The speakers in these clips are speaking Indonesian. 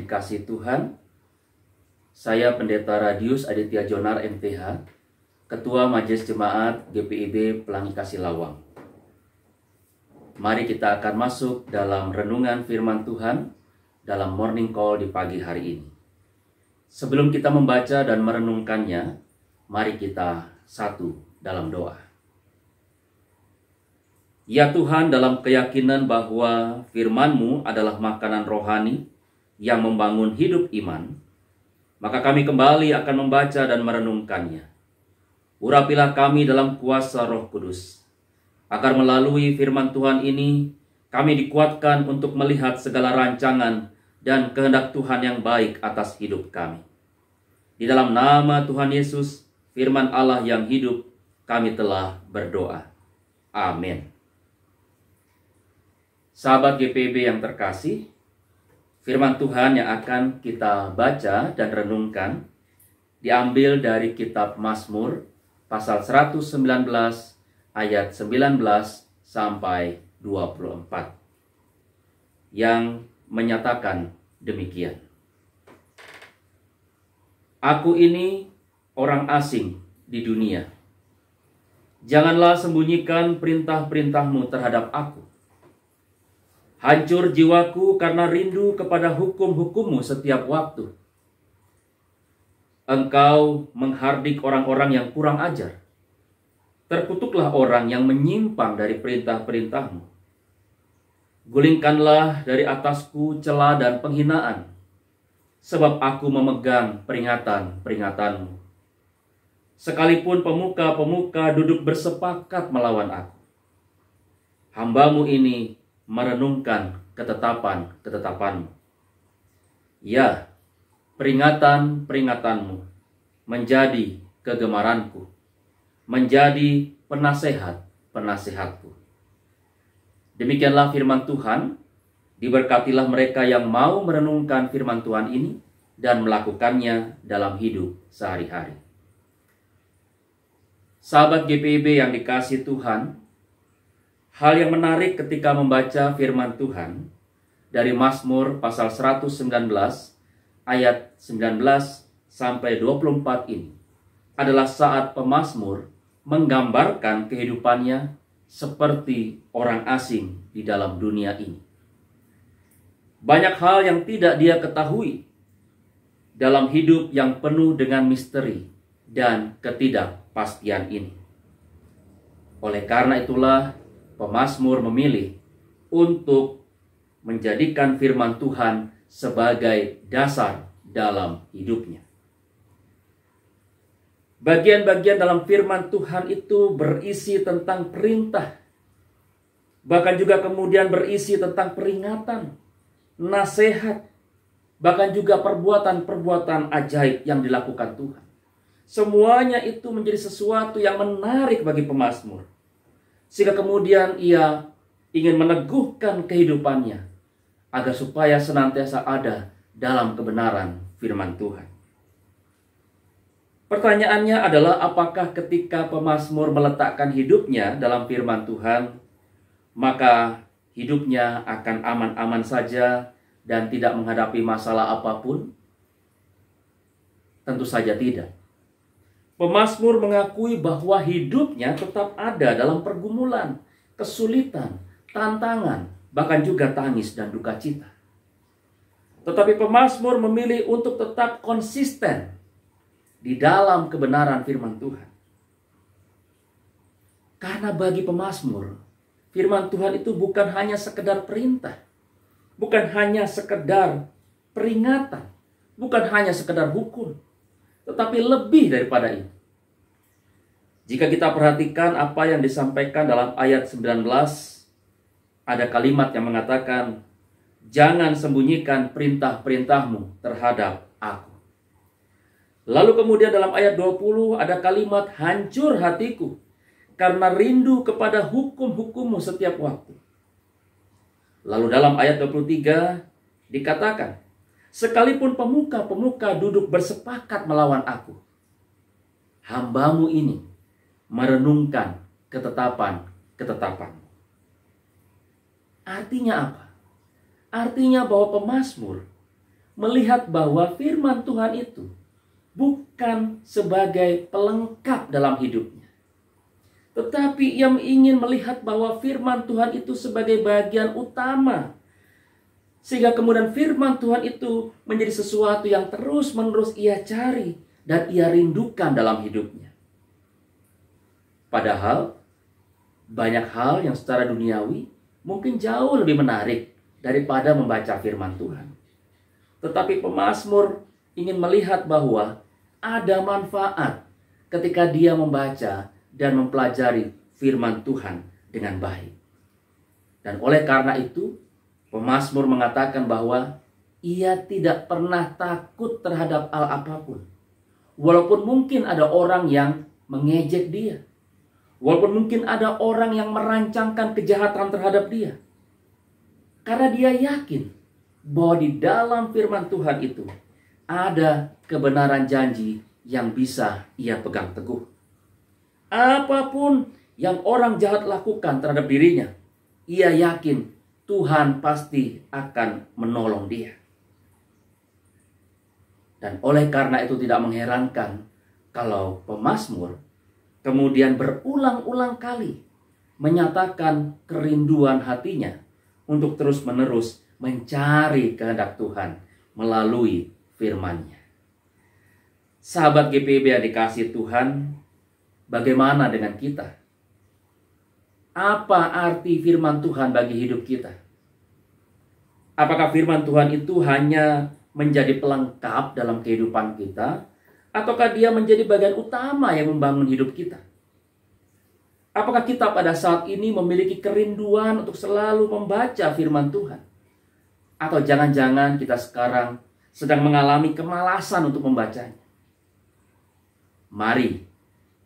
dikasihi Tuhan, saya Pendeta Radius Aditya Jonar MTH, Ketua Majelis Jemaat GPIB Pelangi Kasih Lawang. Mari kita akan masuk dalam renungan firman Tuhan dalam morning call di pagi hari ini. Sebelum kita membaca dan merenungkannya, mari kita satu dalam doa. Ya Tuhan, dalam keyakinan bahwa firman-Mu adalah makanan rohani yang membangun hidup iman, maka kami kembali akan membaca dan merenungkannya. Urapilah kami dalam kuasa Roh Kudus, agar melalui firman Tuhan ini kami dikuatkan untuk melihat segala rancangan dan kehendak Tuhan yang baik atas hidup kami. Di dalam nama Tuhan Yesus, firman Allah yang hidup, kami telah berdoa. Amin. Sahabat GPIB yang terkasih, firman Tuhan yang akan kita baca dan renungkan diambil dari kitab Mazmur pasal 119 ayat 19 sampai 24 yang menyatakan demikian. Aku ini orang asing di dunia. Janganlah sembunyikan perintah-perintah-Mu terhadap aku. Hancur jiwaku karena rindu kepada hukum-hukum-Mu setiap waktu. Engkau menghardik orang-orang yang kurang ajar. Terkutuklah orang yang menyimpang dari perintah-perintah-Mu. Gulingkanlah dari atasku cela dan penghinaan, sebab aku memegang peringatan-peringatan-Mu. Sekalipun pemuka-pemuka duduk bersepakat melawan aku, hamba-Mu ini merenungkan ketetapan-ketetapan-Mu. Ya, peringatan-peringatan-Mu menjadi kegemaranku, menjadi penasehat-penasehatku. Demikianlah firman Tuhan. Diberkatilah mereka yang mau merenungkan firman Tuhan ini dan melakukannya dalam hidup sehari-hari. Sahabat GPIB yang dikasihi Tuhan, hal yang menarik ketika membaca firman Tuhan dari Mazmur pasal 119 ayat 19 sampai 24 ini adalah saat pemazmur menggambarkan kehidupannya seperti orang asing di dalam dunia ini. Banyak hal yang tidak dia ketahui dalam hidup yang penuh dengan misteri dan ketidakpastian ini. Oleh karena itulah, pemazmur memilih untuk menjadikan firman Tuhan sebagai dasar dalam hidupnya. Bagian-bagian dalam firman Tuhan itu berisi tentang perintah, bahkan juga kemudian berisi tentang peringatan, nasihat, bahkan juga perbuatan-perbuatan ajaib yang dilakukan Tuhan. Semuanya itu menjadi sesuatu yang menarik bagi pemazmur, sehingga kemudian ia ingin meneguhkan kehidupannya agar supaya senantiasa ada dalam kebenaran firman Tuhan. Pertanyaannya adalah, apakah ketika pemazmur meletakkan hidupnya dalam firman Tuhan, maka hidupnya akan aman-aman saja dan tidak menghadapi masalah apapun? Tentu saja tidak. Pemazmur mengakui bahwa hidupnya tetap ada dalam pergumulan, kesulitan, tantangan, bahkan juga tangis dan duka cita. Tetapi pemazmur memilih untuk tetap konsisten di dalam kebenaran firman Tuhan. Karena bagi pemazmur, firman Tuhan itu bukan hanya sekedar perintah, bukan hanya sekedar peringatan, bukan hanya sekedar hukum, tetapi lebih daripada itu. Jika kita perhatikan apa yang disampaikan dalam ayat 19, ada kalimat yang mengatakan, jangan sembunyikan perintah-perintah-Mu terhadap aku. Lalu kemudian dalam ayat 20 ada kalimat, hancur hatiku karena rindu kepada hukum-hukum-Mu setiap waktu. Lalu dalam ayat 23 dikatakan, sekalipun pemuka-pemuka duduk bersepakat melawan aku, hamba-Mu ini merenungkan ketetapan-ketetapan-Mu. Artinya apa? Artinya bahwa pemazmur melihat bahwa firman Tuhan itu bukan sebagai pelengkap dalam hidupnya, tetapi ia ingin melihat bahwa firman Tuhan itu sebagai bagian utama. Sehingga kemudian firman Tuhan itu menjadi sesuatu yang terus-menerus ia cari dan ia rindukan dalam hidupnya. Padahal banyak hal yang secara duniawi mungkin jauh lebih menarik daripada membaca firman Tuhan. Tetapi pemazmur ingin melihat bahwa ada manfaat ketika dia membaca dan mempelajari firman Tuhan dengan baik. Dan oleh karena itu, pemazmur mengatakan bahwa ia tidak pernah takut terhadap hal apapun. Walaupun mungkin ada orang yang mengejek dia. Walaupun mungkin ada orang yang merancangkan kejahatan terhadap dia. Karena dia yakin bahwa di dalam firman Tuhan itu ada kebenaran janji yang bisa ia pegang teguh. Apapun yang orang jahat lakukan terhadap dirinya, ia yakin Tuhan pasti akan menolong dia. Dan oleh karena itu tidak mengherankan kalau pemazmur kemudian berulang-ulang kali menyatakan kerinduan hatinya untuk terus-menerus mencari kehendak Tuhan melalui firman-Nya. Sahabat GPIB yang dikasihi Tuhan, bagaimana dengan kita? Apa arti firman Tuhan bagi hidup kita? Apakah firman Tuhan itu hanya menjadi pelengkap dalam kehidupan kita, ataukah dia menjadi bagian utama yang membangun hidup kita? Apakah kita pada saat ini memiliki kerinduan untuk selalu membaca firman Tuhan? Atau jangan-jangan kita sekarang sedang mengalami kemalasan untuk membacanya? Mari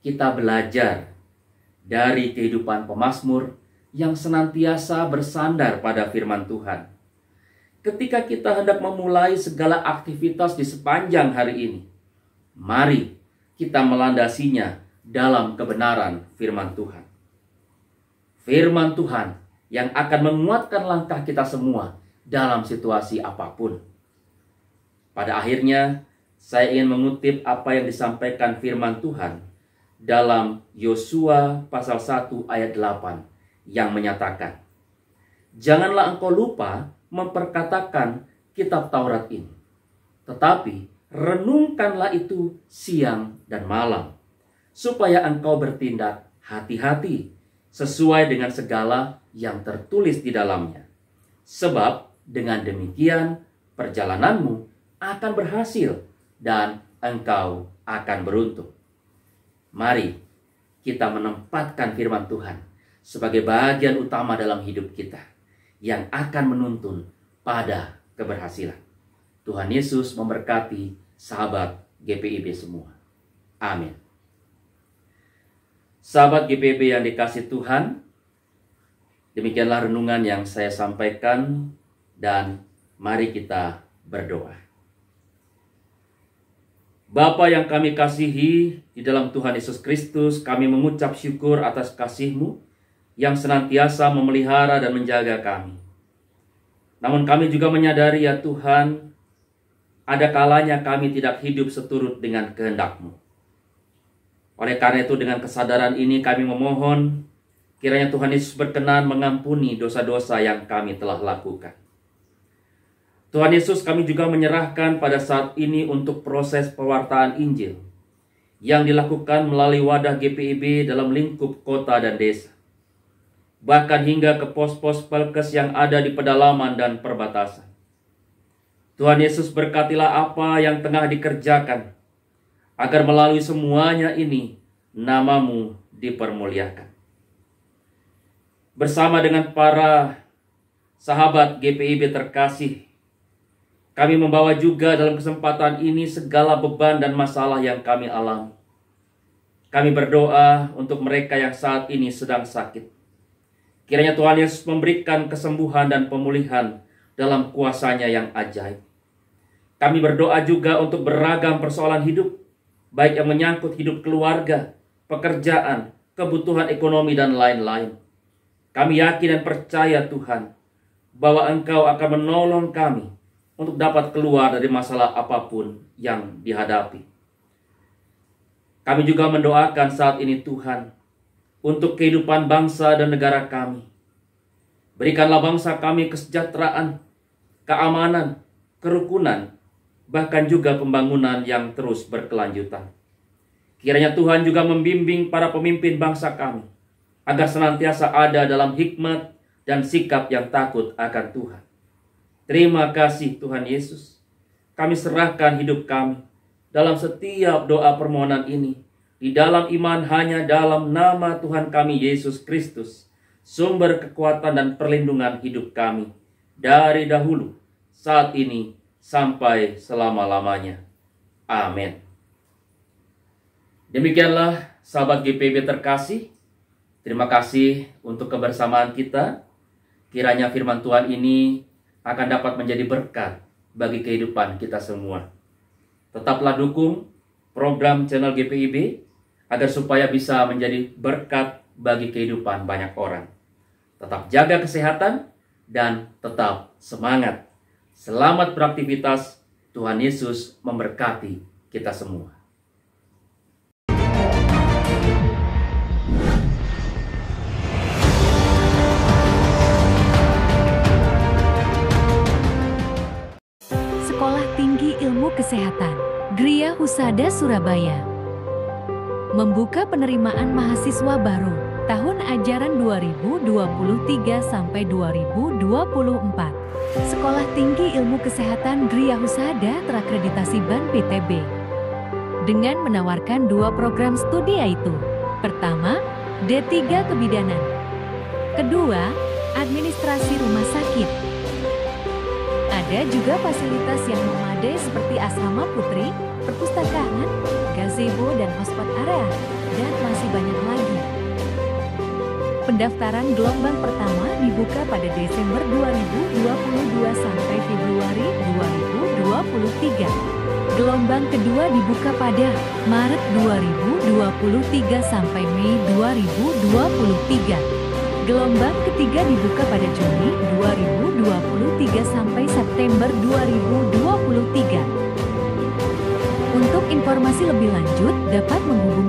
kita belajar dari kehidupan pemazmur yang senantiasa bersandar pada firman Tuhan. Ketika kita hendak memulai segala aktivitas di sepanjang hari ini, mari kita melandasinya dalam kebenaran firman Tuhan. Firman Tuhan yang akan menguatkan langkah kita semua dalam situasi apapun. Pada akhirnya, saya ingin mengutip apa yang disampaikan firman Tuhan dalam Yosua pasal 1 ayat 8 yang menyatakan, "Janganlah engkau lupa memperkatakan kitab Taurat ini, tetapi renungkanlah itu siang dan malam, supaya engkau bertindak hati-hati sesuai dengan segala yang tertulis di dalamnya. Sebab dengan demikian perjalananmu akan berhasil dan engkau akan beruntung." Mari kita menempatkan firman Tuhan sebagai bagian utama dalam hidup kita yang akan menuntun pada keberhasilan. Tuhan Yesus memberkati sahabat GPIB semua. Amin. Sahabat GPIB yang dikasihi Tuhan, demikianlah renungan yang saya sampaikan, dan mari kita berdoa. Bapa yang kami kasihi di dalam Tuhan Yesus Kristus, kami mengucap syukur atas kasih-Mu yang senantiasa memelihara dan menjaga kami. Namun kami juga menyadari ya Tuhan, ada kalanya kami tidak hidup seturut dengan kehendak-Mu. Oleh karena itu dengan kesadaran ini kami memohon, kiranya Tuhan Yesus berkenan mengampuni dosa-dosa yang kami telah lakukan. Tuhan Yesus, kami juga menyerahkan pada saat ini untuk proses pewartaan Injil yang dilakukan melalui wadah GPIB dalam lingkup kota dan desa, bahkan hingga ke pos-pos Pelkes yang ada di pedalaman dan perbatasan. Tuhan Yesus, berkatilah apa yang tengah dikerjakan, agar melalui semuanya ini nama-Mu dipermuliakan. Bersama dengan para sahabat GPIB terkasih, kami membawa juga dalam kesempatan ini segala beban dan masalah yang kami alami. Kami berdoa untuk mereka yang saat ini sedang sakit. Kiranya Tuhan Yesus memberikan kesembuhan dan pemulihan dalam kuasa-Nya yang ajaib. Kami berdoa juga untuk beragam persoalan hidup, baik yang menyangkut hidup keluarga, pekerjaan, kebutuhan ekonomi, dan lain-lain. Kami yakin dan percaya Tuhan, bahwa Engkau akan menolong kami untuk dapat keluar dari masalah apapun yang dihadapi. Kami juga mendoakan saat ini Tuhan, untuk kehidupan bangsa dan negara kami. Berikanlah bangsa kami kesejahteraan, keamanan, kerukunan, bahkan juga pembangunan yang terus berkelanjutan. Kiranya Tuhan juga membimbing para pemimpin bangsa kami, agar senantiasa ada dalam hikmat dan sikap yang takut akan Tuhan. Terima kasih Tuhan Yesus. Kami serahkan hidup kami dalam setiap doa permohonan ini, di dalam iman hanya dalam nama Tuhan kami Yesus Kristus, sumber kekuatan dan perlindungan hidup kami, dari dahulu, saat ini, sampai selama-lamanya. Amin. Demikianlah sahabat GPIB terkasih, terima kasih untuk kebersamaan kita. Kiranya firman Tuhan ini akan dapat menjadi berkat bagi kehidupan kita semua. Tetaplah dukung program channel GPIB agar supaya bisa menjadi berkat bagi kehidupan banyak orang. Tetap jaga kesehatan dan tetap semangat. Selamat beraktivitas. Tuhan Yesus memberkati kita semua. Sekolah Tinggi Ilmu Kesehatan Gria Husada Surabaya membuka penerimaan mahasiswa baru tahun ajaran 2023 sampai 2024. Sekolah Tinggi Ilmu Kesehatan Gria Husada terakreditasi BAN PTB dengan menawarkan 2 program studi, yaitu pertama, D3 Kebidanan, kedua, Administrasi Rumah Sakit. Ada juga fasilitas yang memadai seperti asrama putri, perpustakaan, gazebo dan hotspot area, dan masih banyak lagi. Pendaftaran gelombang pertama dibuka pada Desember 2022 sampai Februari 2023. Gelombang kedua dibuka pada Maret 2023 sampai Mei 2023. Gelombang ketiga dibuka pada Juni 2023 sampai September 2023. Untuk informasi lebih lanjut dapat menghubungi